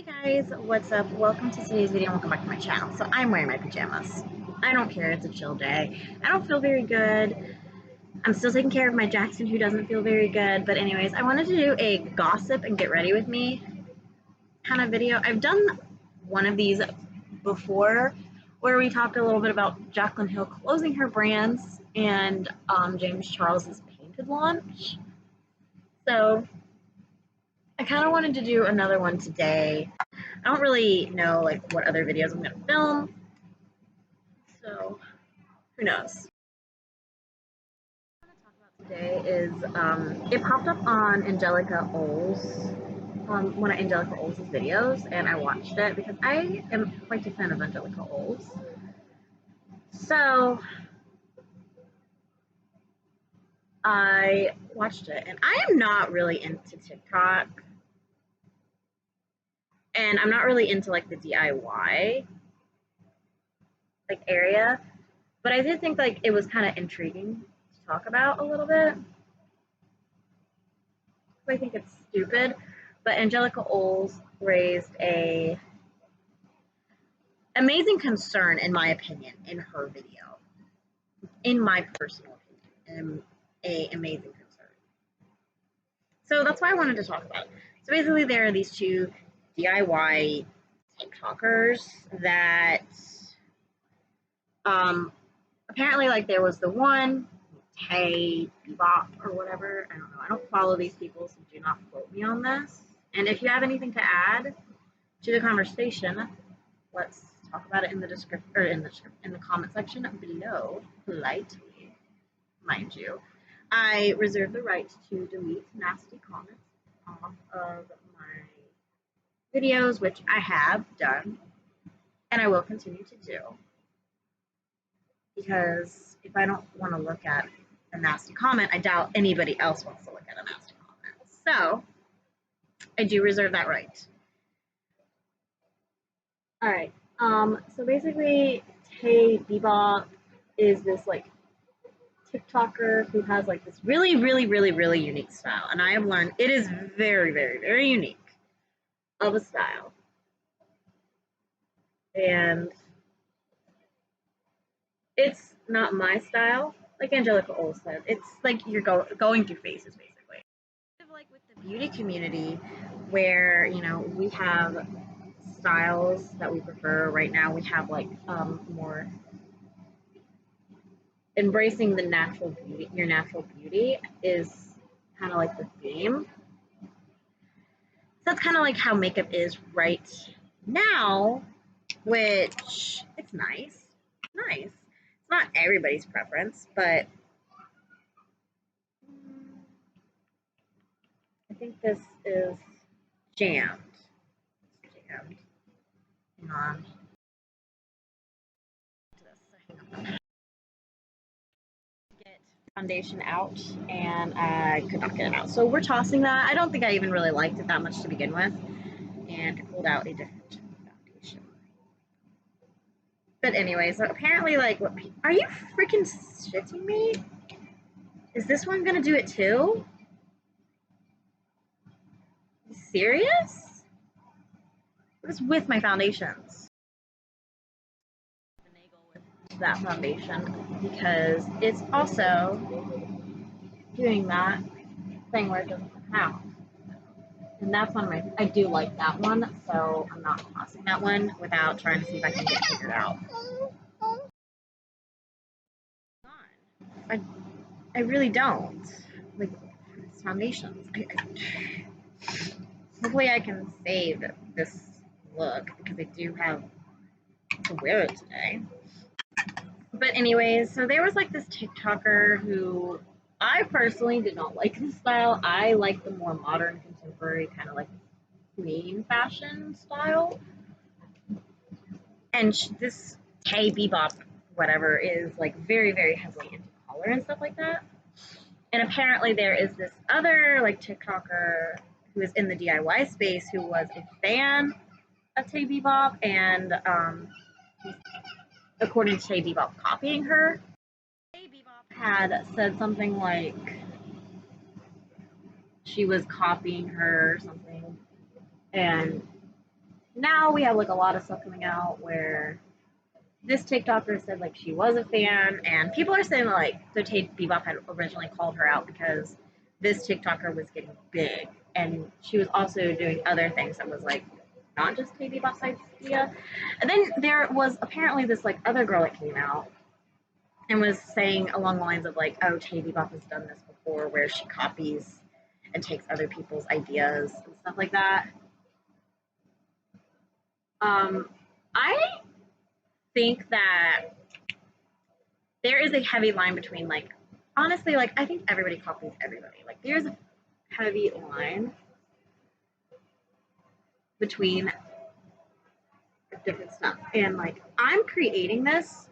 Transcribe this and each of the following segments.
Guys, what's up? Welcome to today's video and welcome back to my channel. So I'm wearing my pajamas. I don't care, it's a chill day. I don't feel very good. I'm still taking care of my Jackson who doesn't feel very good. But anyways, I wanted to do a gossip and get ready with me kind of video. I've done one of these before where we talked a little bit about Jaclyn Hill closing her brands and James Charles's painted launch. So I kind of wanted to do another one today. I don't really know like what other videos I'm gonna film, so who knows. What I want to talk about today is it popped up on Angelica Oles, one of Angelica Oles' videos, and I watched it because I am quite a fan of Angelica Oles. So I watched it, and I am not really into TikTok. And I'm not really into like the DIY like area, but I did think like it was kind of intriguing to talk about a little bit. I think it's stupid, but Angelica Oles raised a amazing concern, in my opinion, in her video. In my personal opinion, a amazing concern. So that's why I wanted to talk about it. So basically, there are these two DIY TikTokers that apparently, like, there was the one, Hey Bebop or whatever. I don't know. I don't follow these people, so do not quote me on this. And if you have anything to add to the conversation, let's talk about it in the description or in the comment section below, politely, mind you. I reserve the right to delete nasty comments off of my videos, which I have done, and I will continue to do. Because if I don't want to look at a nasty comment, I doubt anybody else wants to look at a nasty comment. So I do reserve that right. All right. So basically, Hey Bebop is this like TikToker who has like this really unique style, and I have learned it is very unique of a style, and it's not my style. Like Angelica Oles said, it's like you're going through phases, basically. Like with the beauty community, where we have styles that we prefer. Right now, we have like more embracing the natural beauty. Your natural beauty is kind of like the theme. So that's kind of like how makeup is right now, which it's nice. Nice. It's not everybody's preference, but I think this is jammed. It's jammed. Hang on. Get foundation out, and I could not get it out. So we're tossing that. I don't think I even really liked it that much to begin with, and I pulled out a different foundation. But anyway, so apparently, like, are you freaking shitting me? Is this one gonna do it too? Are you serious? What is with my foundations? With that foundation because it's also doing that thing where it doesn't come out. And that's one of my, I do like that one, so I'm not tossing that one without trying to see if I can get it figured out. I really don't. Like, it's foundations. Hopefully I can save this look because I do have to wear it today. But anyways, so there was like this TikToker who I personally did not like the style. I like the more modern, contemporary, kind of like clean fashion style. And this Hey Bebop, whatever, is like very heavily into color and stuff like that. And apparently there is this other like TikToker who is in the DIY space who was a fan of Hey Bebop, and according to Hey Bebop, copying her. Hey Bebop had said something like she was copying her or something, and now we have like a lot of stuff coming out where this TikToker said like she was a fan, and people are saying like so Tate Bebop had originally called her out because this TikToker was getting big, and she was also doing other things that was like not just Tate Bebop's idea. And then there was apparently this like other girl that came out and was saying along the lines of like, oh, Tate Bebop has done this before, where she copies and takes other people's ideas and stuff like that. I think that there is a heavy line between like honestly like I think everybody copies everybody. Like there's a heavy line between different stuff. And like I'm creating this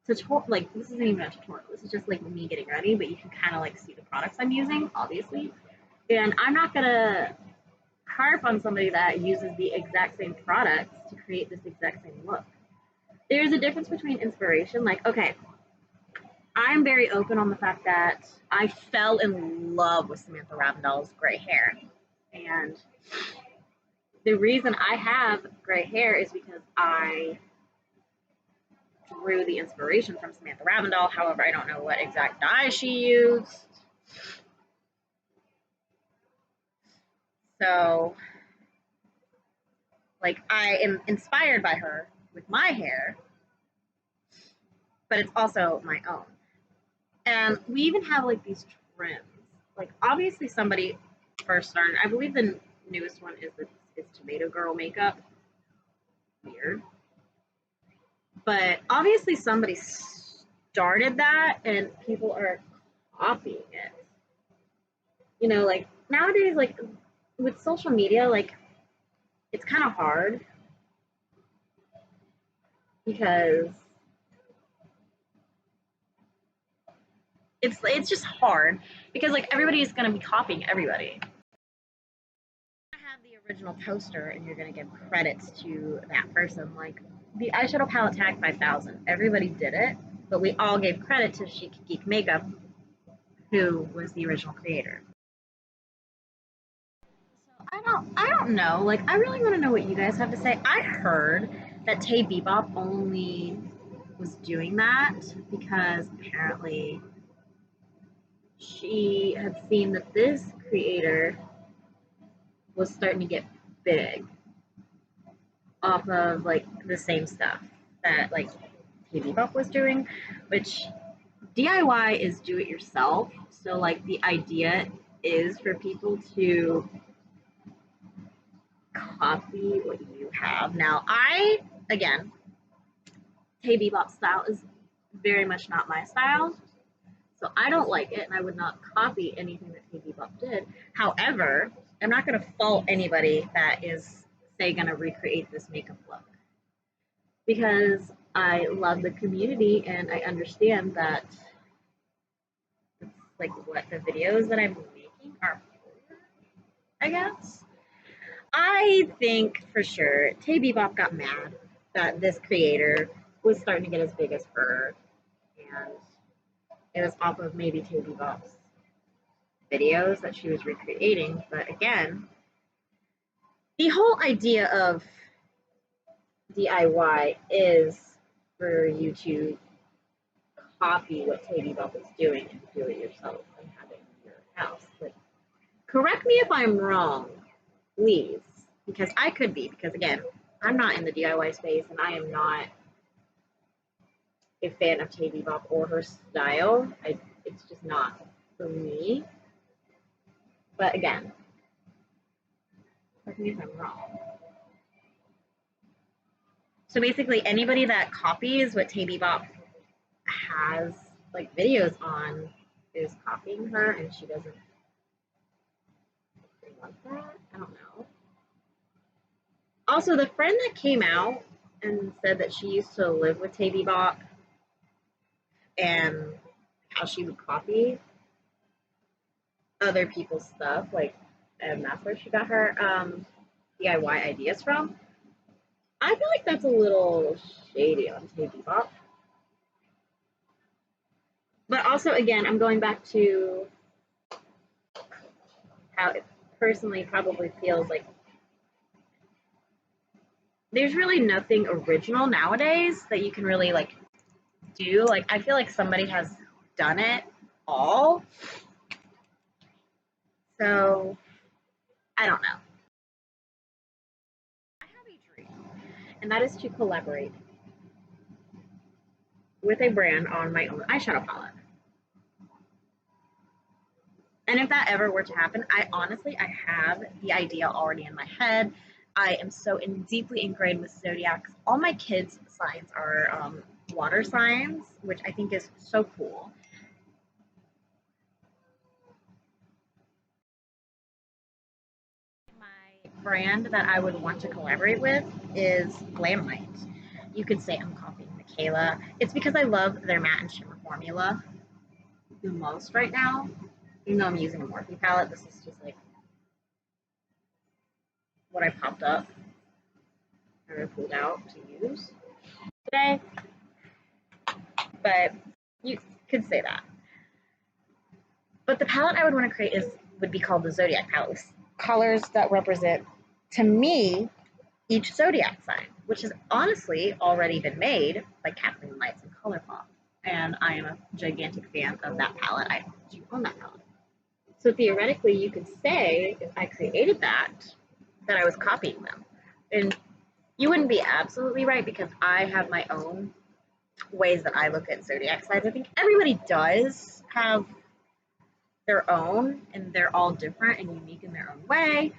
tutorial, like this isn't even a tutorial. This is just like me getting ready, but you can kind of like see the products I'm using, obviously. And I'm not gonna harp on somebody that uses the exact same products to create this exact same look. There's a difference between inspiration. Like, okay, I'm very open on the fact that I fell in love with Samantha Ravndell's gray hair. And the reason I have gray hair is because I drew the inspiration from Samantha Ravndell. However, I don't know what exact dye she used. So, like, I am inspired by her with my hair, but it's also my own. And we even have like these trims. Like obviously somebody first started. I believe the newest one is Tomato Girl makeup. Weird, but obviously somebody started that, and people are copying it. You know, like nowadays, like with social media, like it's kind of hard because it's just hard because like everybody is going to be copying everybody. Have the original poster and you're going to give credits to that person. Like the eyeshadow palette tag 5000, everybody did it, but we all gave credit to Chic Geek Makeup, who was the original creator. So I don't know. Like I really want to know what you guys have to say. I heard that Tay Bebop only was doing that because apparently she had seen that this creator was starting to get big off of like the same stuff that like Tik Tok was doing, which DIY is do it yourself. So like the idea is for people to copy what you have. Now again, Hey Bebop style is very much not my style. So I don't like it and I would not copy anything that Hey Bebop did. However, I'm not gonna fault anybody that is say gonna recreate this makeup look, because I love the community and I understand that it's like what the videos that I'm making are for, I guess. I think for sure Tay Bebop got mad that this creator was starting to get as big as her, and it was off of maybe Tay Bebop's videos that she was recreating. But again, the whole idea of DIY is for you to copy what Tay Bebop is doing and do it yourself and have it in your house. But correct me if I'm wrong, please, because I could be. Because again, I'm not in the DIY space, and I am not a fan of Tay Bebop or her style. It's just not for me. But again, correct me if I'm wrong. So basically, anybody that copies what Tay Bebop has like videos on is copying her, and she doesn't want that. I don't know. Also, the friend that came out and said that she used to live with Tay Bebop and how she would copy other people's stuff, like, and that's where she got her DIY ideas from. I feel like that's a little shady on Tay Bebop. But also, again, I'm going back to how it personally probably feels like there's really nothing original nowadays that you can really like do. Like I feel like somebody has done it all. So I don't know. I have a dream, and that is to collaborate with a brand on my own eyeshadow palette. And if that ever were to happen, I have the idea already in my head. I am so deeply ingrained with zodiacs. All my kids' signs are water signs, which I think is so cool. My brand that I would want to collaborate with is Glamlight. You could say I'm copying Michaela. It's because I love their matte and shimmer formula the most right now. Even though I'm using a Morphe palette, this is just like what I popped up or pulled out to use today. But you could say that. But the palette I would want to create would be called the Zodiac palette, with colors that represent, to me, each zodiac sign, which has honestly already been made by Kathleen Lights and Colourpop. And I am a gigantic fan of that palette. I do own that palette. So theoretically, you could say, if I created that I was copying them. And you wouldn't be absolutely right, because I have my own ways that I look at zodiac signs. I think everybody does have their own, and they're all different and unique in their own way.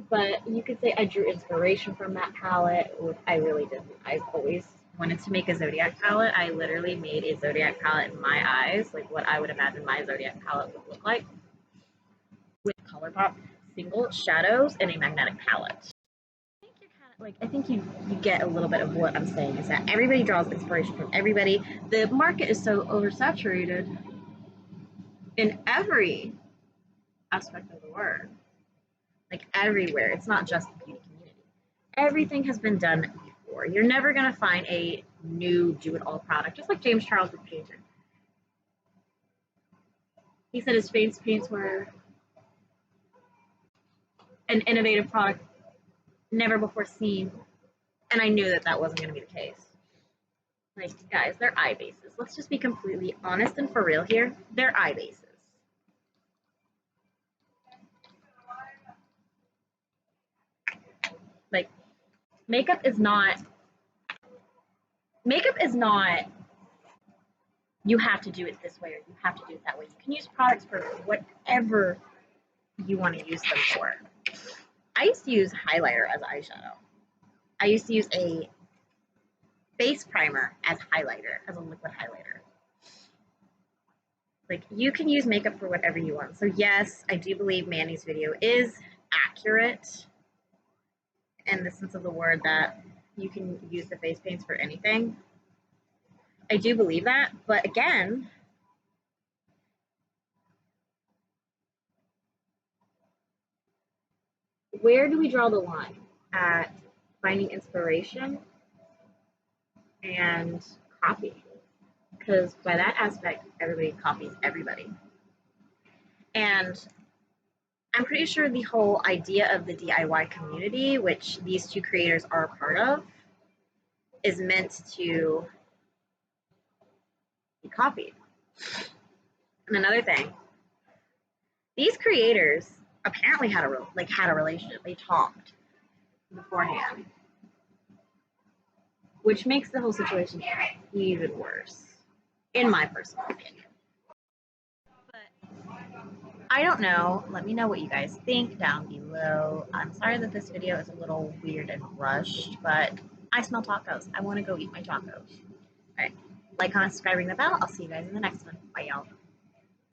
But you could say I drew inspiration from that palette. I really didn't. I've always wanted to make a zodiac palette. I literally made a zodiac palette in my eyes, like what I would imagine my zodiac palette would look like, with Colourpop single shadows and a magnetic palette. I think you get a little bit of what I'm saying, is that everybody draws inspiration from everybody. The market is so oversaturated in every aspect of the word, like everywhere. It's not just the beauty community. Everything has been done before. You're never going to find a new do-it-all product, just like James Charles with painting. He said his face paints were an innovative product never before seen, and I knew that that wasn't going to be the case. Like, guys, they're eye bases. Let's just be completely honest and for real here. They're eye bases. Like, makeup is not, you have to do it this way or you have to do it that way. You can use products for whatever you want to use them for. I used to use highlighter as eyeshadow. I used to use a face primer as highlighter, as a liquid highlighter. Like, you can use makeup for whatever you want. So yes, I do believe Manny's video is accurate in the sense of the word that you can use the face paints for anything. I do believe that, but again, where do we draw the line at finding inspiration and copy? Because by that aspect, everybody copies everybody. And I'm pretty sure the whole idea of the DIY community, which these two creators are a part of, is meant to be copied. And another thing, these creators apparently had a relationship. They talked beforehand, which makes the whole situation even worse, in my personal opinion. But I don't know. Let me know what you guys think down below. I'm sorry that this video is a little weird and rushed, but I smell tacos. I want to go eat my tacos. All right. Like, comment, subscribe, ring the bell. I'll see you guys in the next one. Bye, y'all.